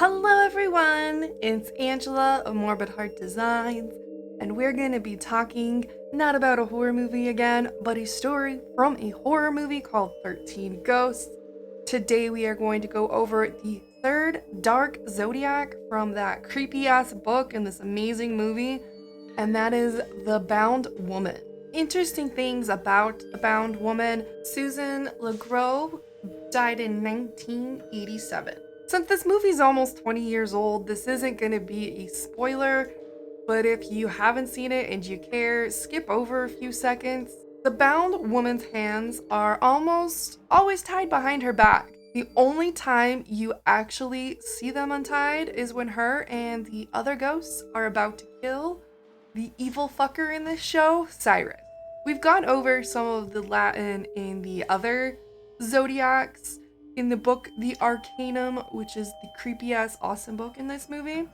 Hello everyone, it's Angela of Morbid Heart Designs, and we're going to be talking not about a horror movie again, but a story from a horror movie called 13 Ghosts. Today we are going to go over the third Dark Zodiac from that creepy ass book in this amazing movie, and that is The Bound Woman. Interesting things about The Bound Woman: Susan LeGros died in 1987. Since this movie's almost 20 years old, this isn't going to be a spoiler, but if you haven't seen it and you care, skip over a few seconds. The bound woman's hands are almost always tied behind her back. The only time you actually see them untied is when her and the other ghosts are about to kill the evil fucker in this show, Cyrus. We've gone over some of the Latin in the other Zodiacs. In the book, the Aracanum, which is the creepy-ass awesome book in this movie,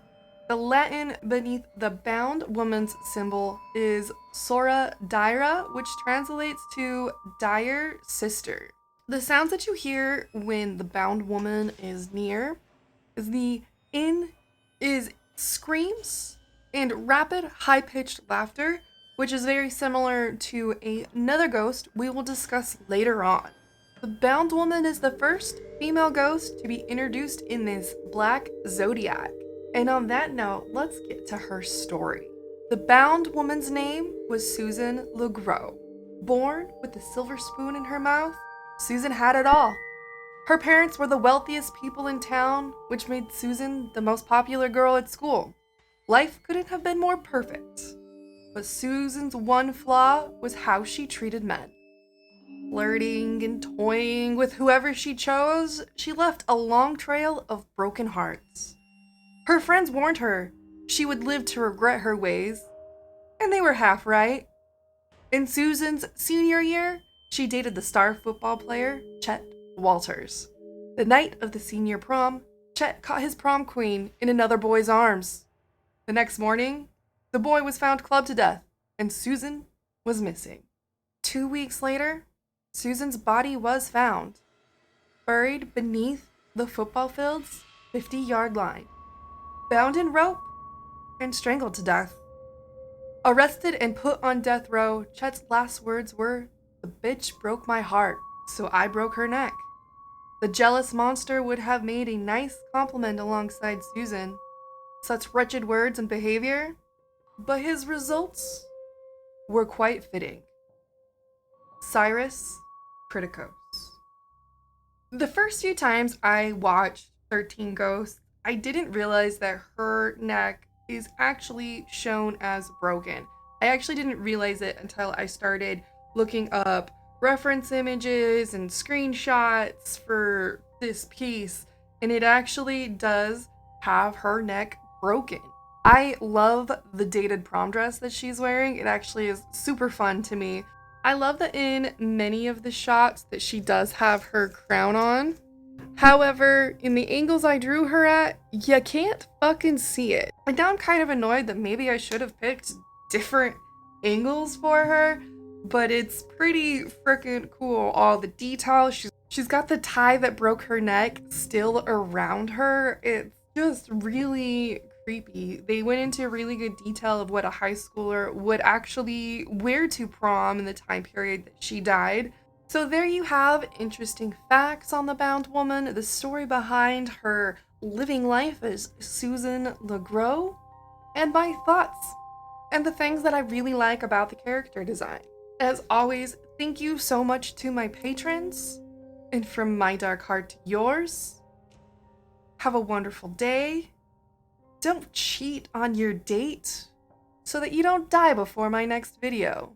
the Latin beneath the bound woman's symbol is Sora Dyra, which translates to dire sister. The sounds that you hear when the bound woman is near is screams and rapid, high-pitched laughter, which is very similar to another ghost we will discuss later on. The Bound Woman is the first female ghost to be introduced in this Black Zodiac. And on that note, let's get to her story. The Bound Woman's name was Susan LeGros. Born with a silver spoon in her mouth, Susan had it all. Her parents were the wealthiest people in town, which made Susan the most popular girl at school. Life couldn't have been more perfect. But Susan's one flaw was how she treated men. Flirting and toying with whoever she chose, she left a long trail of broken hearts. Her friends warned her she would live to regret her ways, and they were half right. In Susan's senior year, she dated the star football player, Chet Walters. The night of the senior prom, Chet caught his prom queen in another boy's arms. The next morning, the boy was found clubbed to death, and Susan was missing. 2 weeks later, Susan's body was found, buried beneath the football field's 50-yard line, bound in rope and strangled to death. Arrested and put on death row, Chet's last words were, "The bitch broke my heart, so I broke her neck." The jealous monster would have made a nice compliment alongside Susan, such wretched words and behavior, but his results were quite fitting. Cyrus Criticos. The first few times I watched 13 Ghosts, I didn't realize that her neck is actually shown as broken. I actually didn't realize it until I started looking up reference images and screenshots for this piece, and it actually does have her neck broken. I love the dated prom dress that she's wearing. It actually is super fun to me. I love that in many of the shots that she does have her crown on. However, in the angles I drew her at, you can't fucking see it. And now I'm kind of annoyed that maybe I should have picked different angles for her, but it's pretty freaking cool. All the details. She's got the tie that broke her neck still around her. It's just really creepy. They went into really good detail of what a high schooler would actually wear to prom in the time period that she died. So there you have interesting facts on the Bound Woman, the story behind her living life as Susan LeGros, and my thoughts, and the things that I really like about the character design. As always, thank you so much to my patrons, and from my dark heart to yours, have a wonderful day. Don't cheat on your date so that you don't die before my next video.